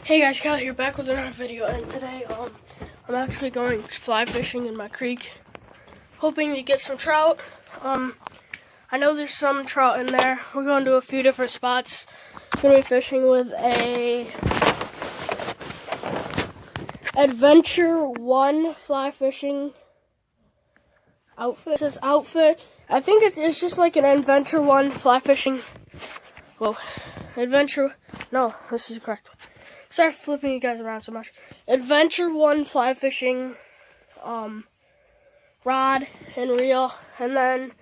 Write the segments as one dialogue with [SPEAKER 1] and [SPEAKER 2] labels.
[SPEAKER 1] Hey guys, Cal here, back with another video, and today I'm actually going fly fishing in my creek, hoping to get some trout. I know there's some trout in there. We're going to a few different spots. Gonna be fishing with a Adventure One fly fishing outfit. It says outfit. I think it's just like an Adventure One fly fishing. Whoa, Adventure. No, this is the correct one. Sorry for flipping you guys around so much. Adventure One fly fishing rod and reel, and then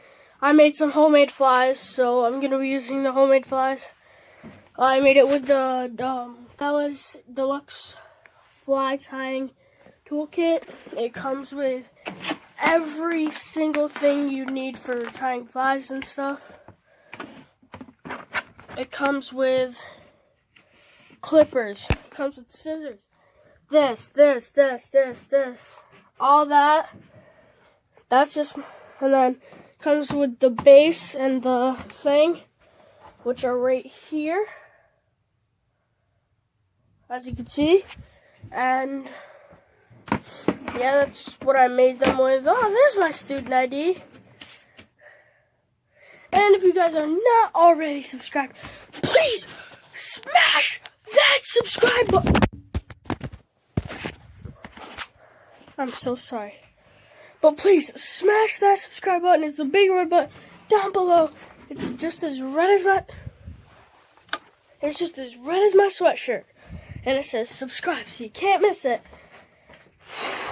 [SPEAKER 1] I made some homemade flies, so I'm gonna be using the homemade flies. I made it with the Fellas Deluxe fly tying toolkit. It comes with every single thing you need for tying flies and stuff. It comes with clippers. It comes with scissors. This. All that. That's just, and then comes with the base and the thing, which are right here, as you can see. And yeah, that's what I made them with. Oh, there's my student ID. And if you guys are not already subscribed, please smash that subscribe button. I'm so sorry. But please smash that subscribe button. It's the big red button down below. It's just as red as my sweatshirt. And it says subscribe, so you can't miss it.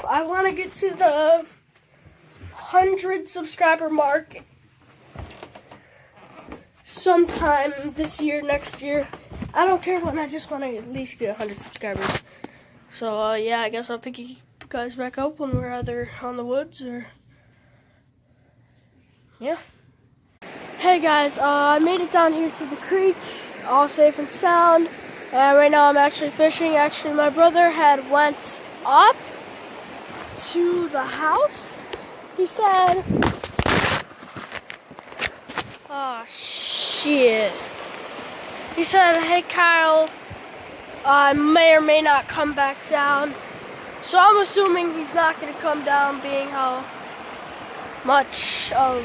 [SPEAKER 1] I want to get to the 100 subscriber mark sometime this year, next year. I don't care when, I just want to at least get 100 subscribers. So, yeah, I guess I'll pick you guys back up when we're either on the woods or, yeah. Hey guys, I made it down here to the creek, all safe and sound. And right now I'm actually fishing. Actually, my brother had went up to the house. He said, oh shit. He said, hey Kyle, I may or may not come back down. So I'm assuming he's not going to come down, being how much of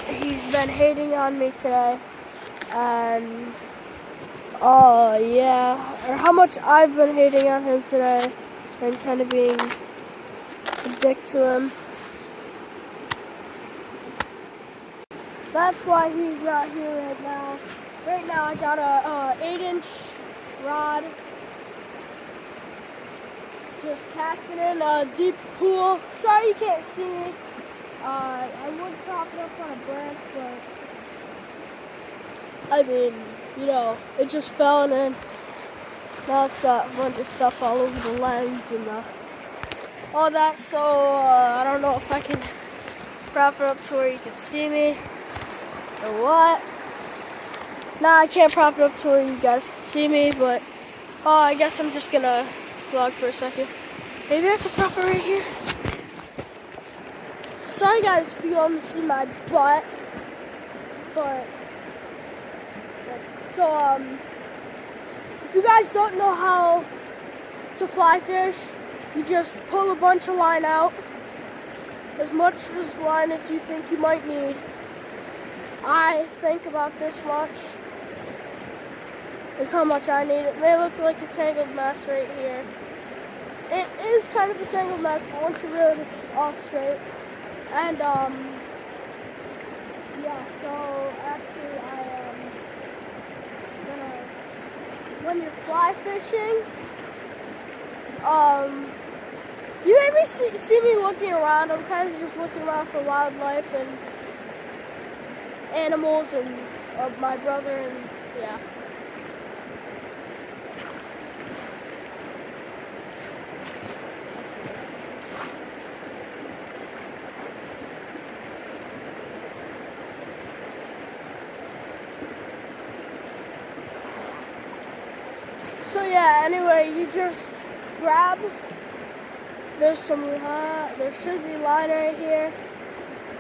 [SPEAKER 1] he's been hating on me today. And yeah, or how much I've been hating on him today and kind of being a dick to him. That's why he's not here right now. Right now I got a 8-inch rod, just casting in a deep pool. Sorry you can't see me. I would prop it up on a branch, but I mean, you know, it just fell and then now it's got a bunch of stuff all over the lens and all that, so I don't know if I can prop it up to where you can see me or what. Nah, I can't prop it up to where you guys can see me, but I guess I'm just gonna vlog for a second. Maybe I can prop it right here. Sorry guys if you only see my butt, but so if you guys don't know how to fly fish, you just pull a bunch of line out, as much as line as you think you might need. I think about this much is how much I need. It may look like a tangled mess right here. It is kind of a tangled mess, but once you reel it, it's all straight. And yeah, so actually when you're fly fishing, you maybe see me looking around. I'm kind of just looking around for wildlife and animals and my brother, and yeah. So yeah, anyway, you just grab, there should be line right here.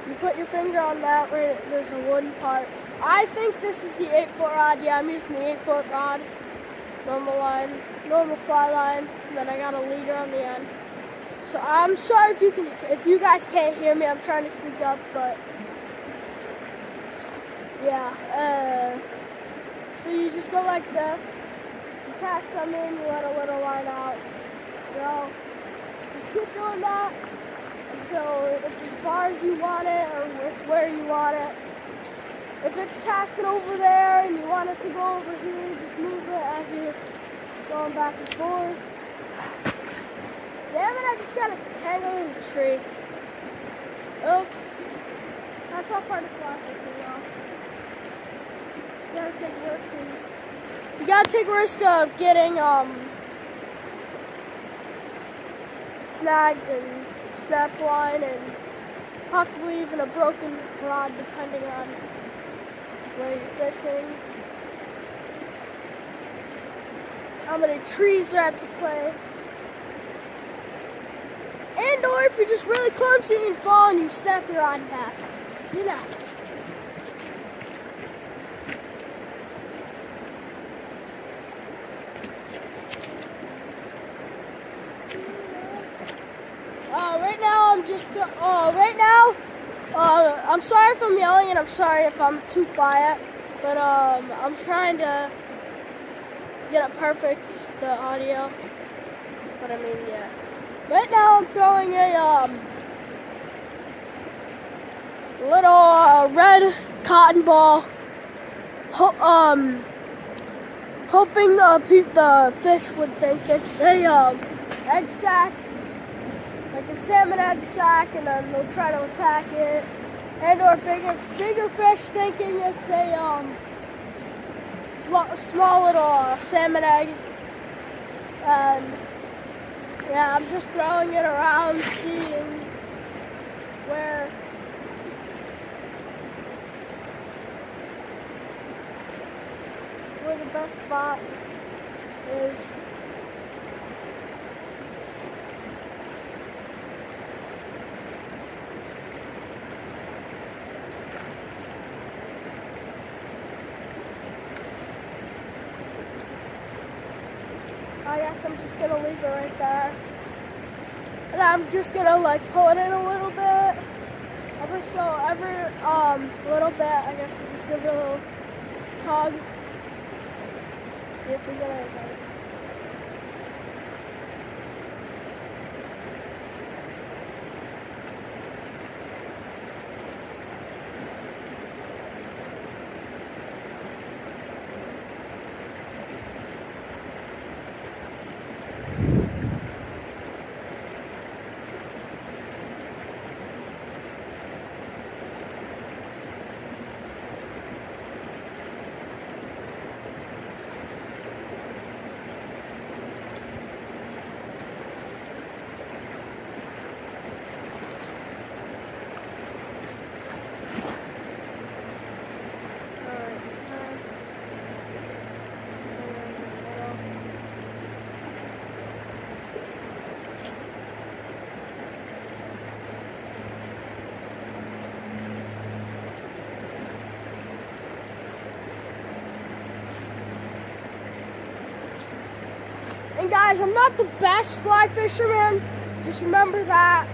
[SPEAKER 1] You put your finger on that where there's a wooden part. I think this is the 8-foot rod. Yeah, I'm using the 8-foot rod. normal line, normal fly line, and then I got a leader on the end. So I'm sorry if you guys can't hear me. I'm trying to speak up, but yeah. So you just go like this. You cast some in, you let a little line out. You know, just keep doing that until it's as far as you want it or it's where you want it. If it's casting over there and you want it to go over here, just move it as you're going back and forth. Damn it, I just got a tangle in the tree. Oops. That's all part of the process, you gotta take risks. You gotta take risk of getting snagged and snap line and possibly even a broken rod depending on where you're fishing. How many trees are at the place. And or if you're just really clumsy and fall and you snap your rod in half. You know. I'm sorry if I'm yelling and I'm sorry if I'm too quiet, but I'm trying to get it perfect, the audio. But I mean, yeah. Right now I'm throwing a little red cotton ball, hoping the fish would think it's a egg sac. Like a salmon egg sac, and then they'll try to attack it. And or bigger fish thinking it's a small little salmon egg. And yeah, I'm just throwing it around, seeing where the best spot is. I guess I'm just gonna leave it right there. And I'm just gonna like pull it in a little bit. Every little bit, I guess we'll just give it a little tug. See if we get anything. And guys, I'm not the best fly fisherman. Just remember that.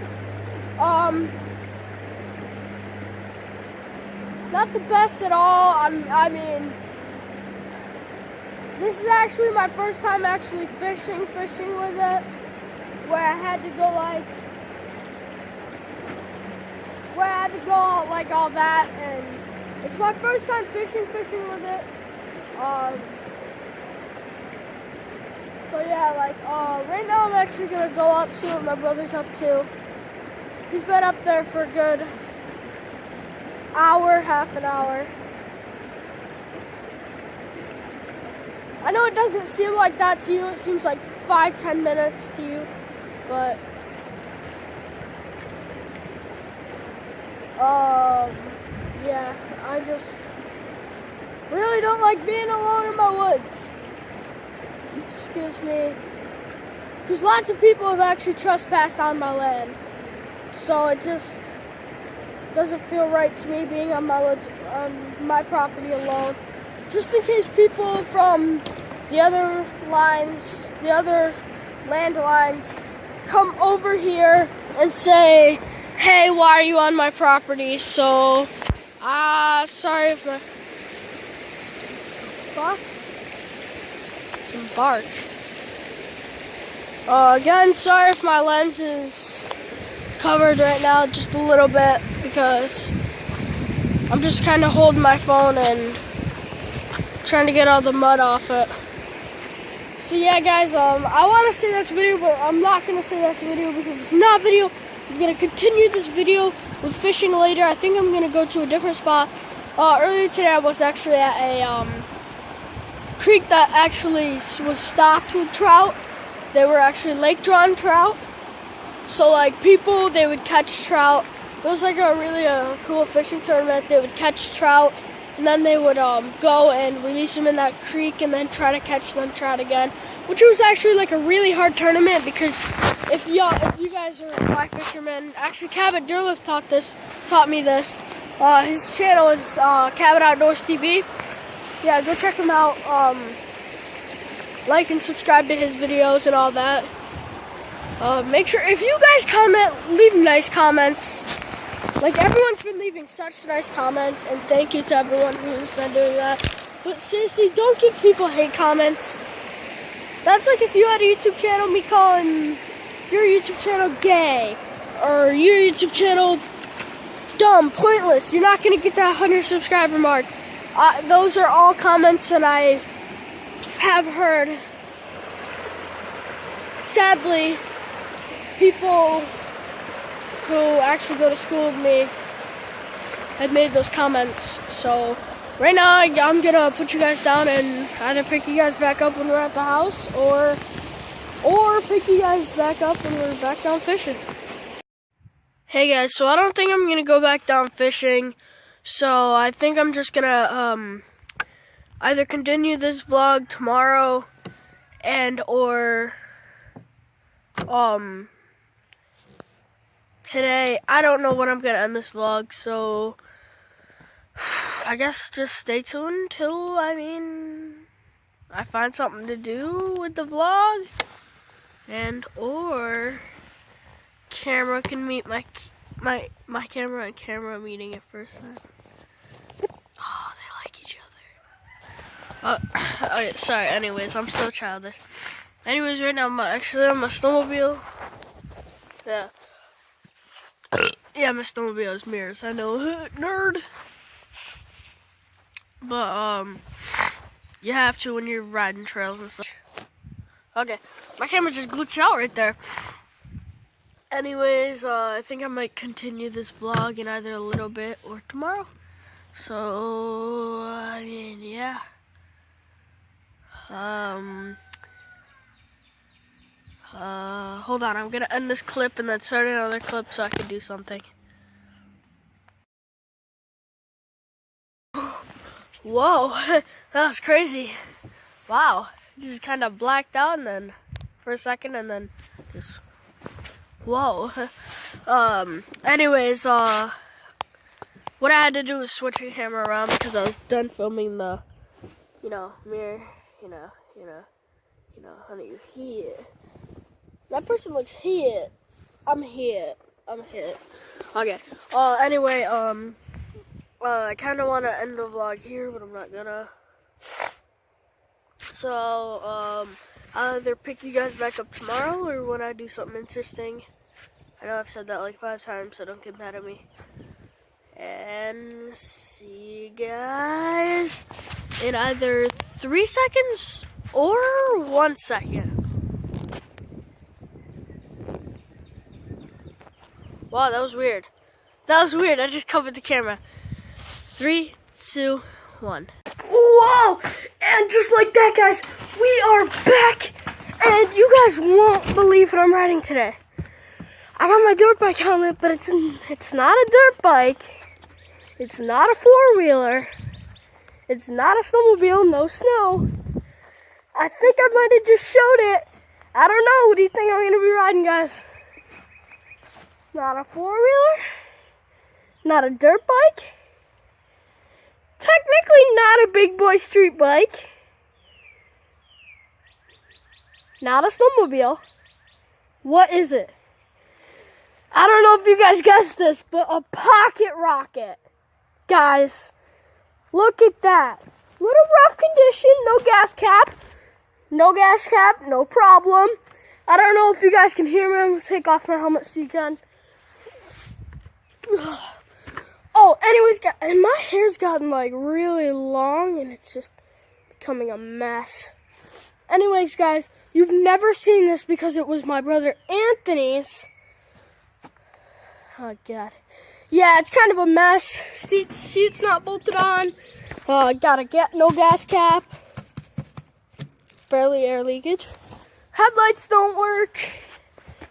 [SPEAKER 1] Not the best at all. I mean, this is actually my first time actually fishing with it, where I had to go like all that, and it's my first time fishing with it. So yeah, right now I'm actually gonna go up, see what my brother's up to. He's been up there for a good hour, half an hour. I know it doesn't seem like that to you. It seems like 5-10 minutes to you, but yeah, I just really don't like being alone in my woods. Excuse me. Because lots of people have actually trespassed on my land. So it just doesn't feel right to me being on my woods, on my property alone. Just in case people from the other lines, the other landlines come over here and say, hey, why are you on my property? So, sorry if my... Fuck? Some bark. Again, sorry if my lens is covered right now just a little bit because I'm just kind of holding my phone and trying to get all the mud off it. So yeah, guys, I want to say that's video, but I'm not going to say that's video because it's not video. I'm going to continue this video with fishing later. I think I'm going to go to a different spot. Earlier today, I was actually at a creek that actually was stocked with trout. They were actually lake-drawn trout. So, like, people, they would catch trout. It was like a really cool fishing tournament. They would catch trout, and then they would go and release them in that creek and then try to catch them trout again. Which was actually like a really hard tournament because if you guys are fly fishermen, actually Cabot Deerlift taught me this. His channel is Cabot Outdoors TV. Yeah, go check him out. Like and subscribe to his videos and all that. Make sure, if you guys comment, leave nice comments. Like, everyone's been leaving such nice comments, and thank you to everyone who's been doing that. But seriously, don't give people hate comments. That's like if you had a YouTube channel, me calling your YouTube channel gay, or your YouTube channel dumb, pointless. You're not going to get that 100 subscriber mark. Those are all comments that I have heard. Sadly, people who actually go to school with me had made those comments. So right now I'm gonna put you guys down and either pick you guys back up when we're at the house or pick you guys back up when we're back down fishing. Hey guys, so I don't think I'm gonna go back down fishing. So I think I'm just gonna either continue this vlog tomorrow or today. I don't know when I'm gonna end this vlog, so I guess just stay tuned till I find something to do with the vlog, or camera can meet my camera and camera meeting at first time. Oh, they like each other. Okay, sorry, anyways, I'm so childish. Anyways, right now I'm actually on my snowmobile. Yeah. Yeah, my snowmobile has mirrors. I know, nerd. But, you have to when you're riding trails and stuff. Okay, my camera just glitched out right there. Anyways, I think I might continue this vlog in either a little bit or tomorrow. So, yeah. Hold on, I'm gonna end this clip and then start another clip so I can do something. Whoa, that was crazy. Wow, just kind of blacked out and then for a second and then just, whoa. Anyways, what I had to do was switch the camera around because I was done filming the, mirror, honey, you're here. That person looks hit. I'm hit. Okay. Anyway, I kind of want to end the vlog here, but I'm not gonna. So, I'll either pick you guys back up tomorrow or when I do something interesting. I know I've said that like 5 times, so don't get mad at me. And see you guys in either 3 seconds or 1 second. Wow, that was weird. I just covered the camera. 3, 2, 1. Whoa! And just like that, guys, we are back. And you guys won't believe what I'm riding today. I got my dirt bike helmet, but it's not a dirt bike. It's not a 4-wheeler. It's not a snowmobile, no snow. I think I might have just showed it. I don't know. What do you think I'm going to be riding, guys? Not a 4-wheeler, not a dirt bike, technically not a big boy street bike, Not a snowmobile. What is it? I don't know if you guys guessed this, but a pocket rocket. Guys, look at that. Little rough condition, no gas cap. No gas cap, no problem. I don't know if you guys can hear me. I'm going to take off my helmet so you can. Oh, anyways, guys, and my hair's gotten like really long and it's just becoming a mess. Anyways, guys, you've never seen this because it was my brother Anthony's. Oh, God. Yeah, it's kind of a mess. Seat's not bolted on. Gotta get no gas cap. Barely air leakage. Headlights don't work.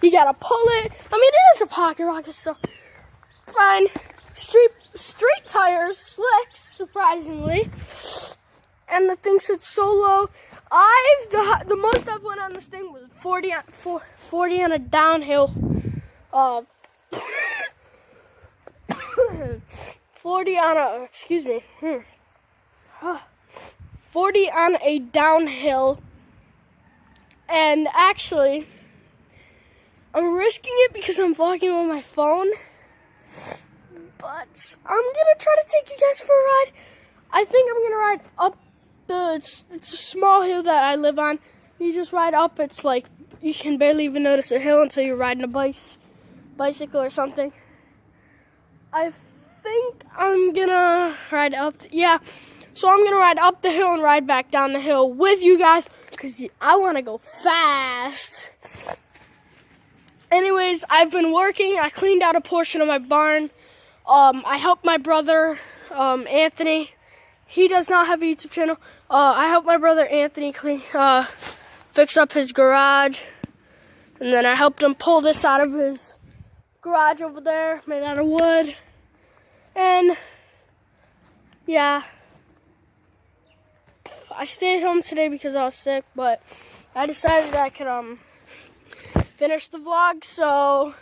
[SPEAKER 1] You gotta pull it. I mean, it is a pocket rocket, so fine. Street tires, slicks, surprisingly. And the thing sits so low. The most I've went on this thing was 40 on a downhill. 40 on a downhill. And actually, I'm risking it because I'm vlogging on my phone. But I'm gonna try to take you guys for a ride. I think I'm gonna ride up it's a small hill that I live on. You just ride up. It's like you can barely even notice a hill until you're riding a bicycle or something. I think I'm gonna ride up. So I'm gonna ride up the hill and ride back down the hill with you guys because I want to go fast. Anyways, I've been working. I cleaned out a portion of my barn. I helped my brother Anthony. He does not have a YouTube channel. I helped my brother Anthony fix up his garage, and then I helped him pull this out of his garage over there, made out of wood. And yeah, I stayed home today because I was sick, but I decided I could finish the vlog, so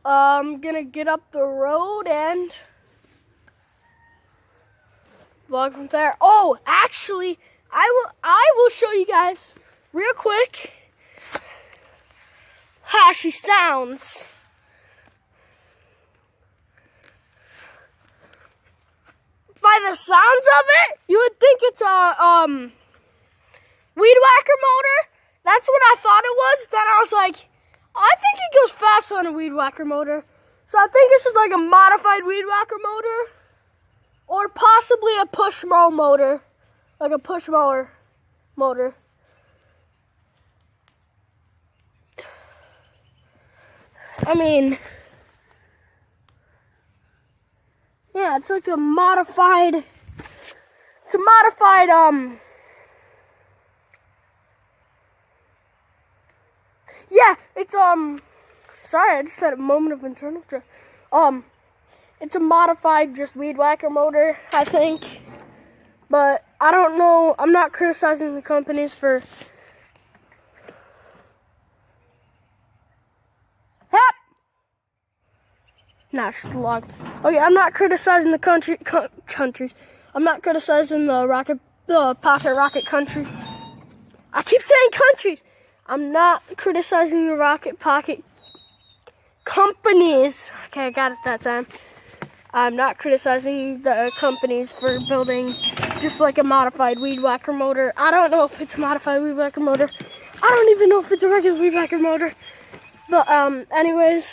[SPEAKER 1] I'm gonna get up the road and vlog from there. Oh, actually, I will show you guys real quick how she sounds. By the sounds of it, you would think it's a weed whacker motor. That's what I thought it was. Then I was like, I think it goes faster on a weed whacker motor. So I think this is like a modified weed whacker motor, or possibly a push mow motor, like a push mower motor. I mean, yeah, it's like a modified, yeah, it's, sorry, I just had a moment of internal stress. It's a modified just weed whacker motor, I think. But I don't know, I'm not criticizing the companies for, not just a log. Okay, I'm not criticizing the countries. I'm not criticizing the pocket rocket country. I keep saying countries. I'm not criticizing the rocket pocket companies. Okay, I got it that time. I'm not criticizing the companies for building just like a modified weed whacker motor. I don't know if it's a modified weed whacker motor. I don't even know if it's a regular weed whacker motor. But anyways,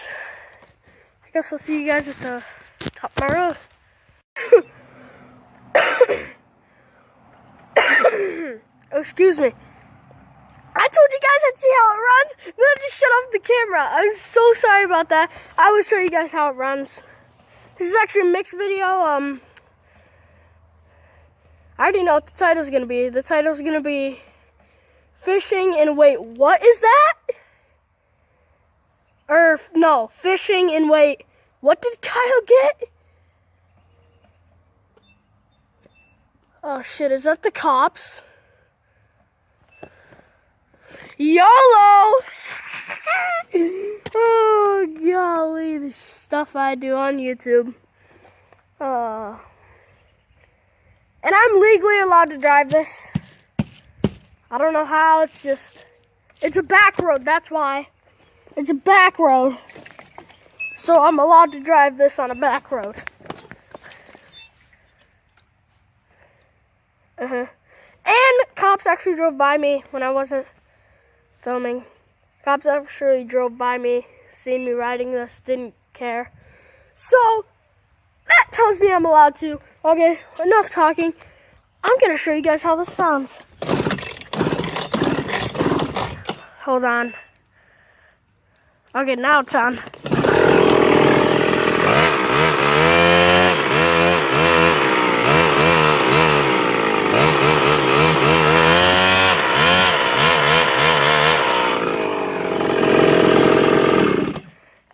[SPEAKER 1] I guess I'll see you guys at the top of my road. Oh, excuse me. I told you guys I'd see how it runs, then I just shut off the camera. I'm so sorry about that. I will show you guys how it runs. This is actually a mixed video. I already know what the title's gonna be. The title's gonna be fishing and wait, what is that? Or no, fishing and wait, what did Kyle get? Oh shit, is that the cops? YOLO! Oh golly, the stuff I do on YouTube. And I'm legally allowed to drive this. I don't know how, it's a back road, that's why. It's a back road. So I'm allowed to drive this on a back road. And cops actually drove by me when I wasn't filming. Cops actually drove by me, seen me riding this, didn't care. So, that tells me I'm allowed to. Okay, enough talking. I'm going to show you guys how this sounds. Hold on. Okay, now it's on.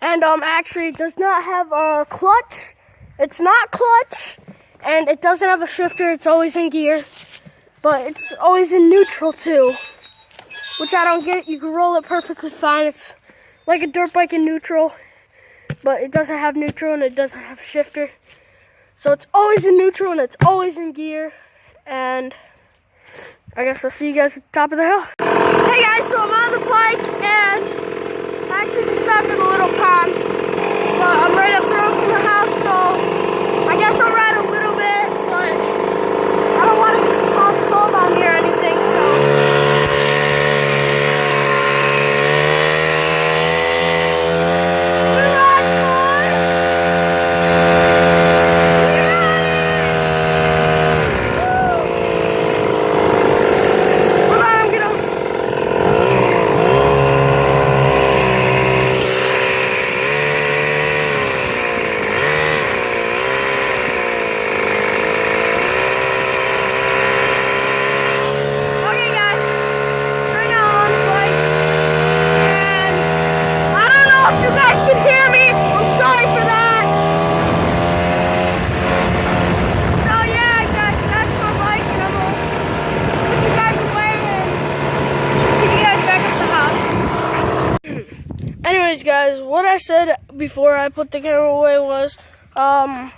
[SPEAKER 1] And actually it does not have a clutch. It's not clutch, and it doesn't have a shifter. It's always in gear, but it's always in neutral too, which I don't get. You can roll it perfectly fine. It's like a dirt bike in neutral, but it doesn't have neutral and it doesn't have a shifter. So it's always in neutral and it's always in gear. And I guess I'll see you guys at the top of the hill. Hey guys, so I'm on the bike and I actually just stopped at a little pond, but I'm right up the road from the house, so I guess I'll ride a little bit, but I don't want to get cold on here or anything, so. Anyways, guys, what I said before I put the camera away was, I'm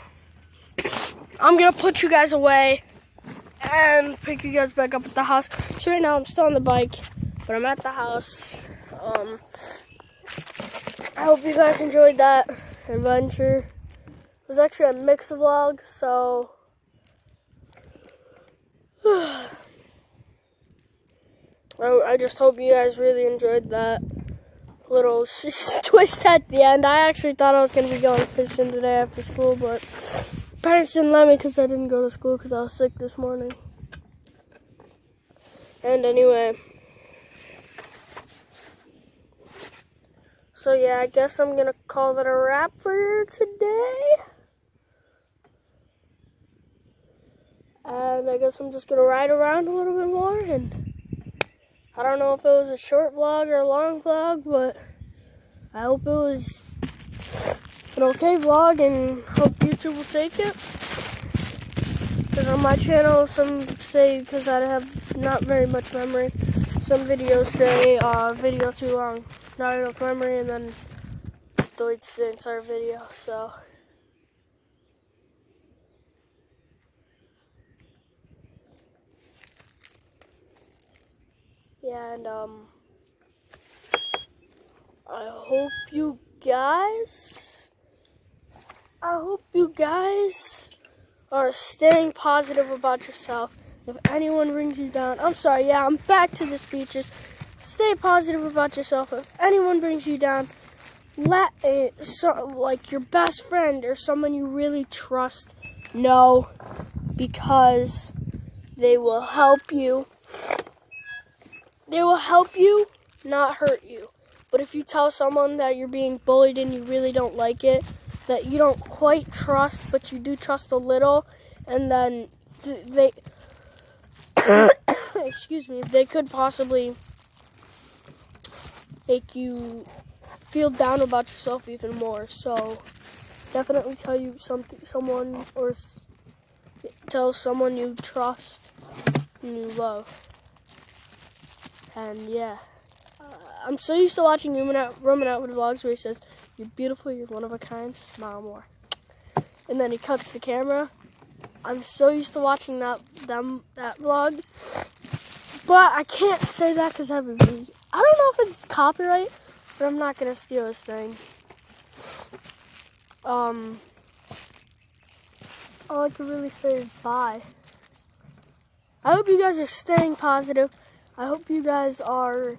[SPEAKER 1] gonna put you guys away and pick you guys back up at the house. So right now I'm still on the bike, but I'm at the house. I hope you guys enjoyed that adventure. It was actually a mix vlog, so I just hope you guys really enjoyed that little twist at the end. I actually thought I was going to be going fishing today after school, but parents didn't let me because I didn't go to school because I was sick this morning. And anyway, so yeah, I guess I'm going to call that a wrap for today. And I guess I'm just going to ride around a little bit more, and I don't know if it was a short vlog or a long vlog, but I hope it was an okay vlog and hope YouTube will take it. Because on my channel, some say, because I have not very much memory, some videos say video too long, not enough memory, and then deletes the entire video, so. Yeah, and I hope you guys are staying positive about yourself. If anyone brings you down, I'm sorry, yeah, I'm back to the speeches. Stay positive about yourself. If anyone brings you down, let like your best friend or someone you really trust know, because they will help you. They will help you, not hurt you. But if you tell someone that you're being bullied and you really don't like it, that you don't quite trust, but you do trust a little, and then they, excuse me, they could possibly make you feel down about yourself even more. So definitely tell someone you trust and you love. And yeah, I'm so used to watching Roman Atwood vlogs where he says, "You're beautiful, you're one of a kind, smile more." And then he cuts the camera. I'm so used to watching that vlog. But I can't say that because I don't know if it's copyright, but I'm not going to steal this thing. All I can really say is bye. I hope you guys are staying positive. I hope you guys are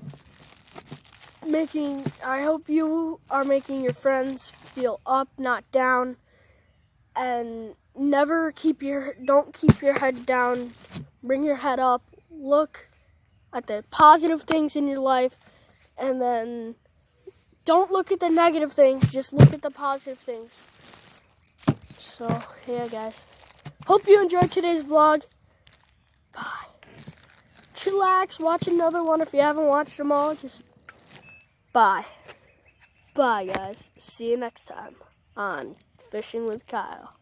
[SPEAKER 1] making your friends feel up, not down. And don't keep your head down. Bring your head up. Look at the positive things in your life, and then don't look at the negative things. Just look at the positive things. So, yeah, guys. Hope you enjoyed today's vlog. Bye. Chillax. Watch another one if you haven't watched them all. Just bye. Bye, guys. See you next time on Fishing with Kyle.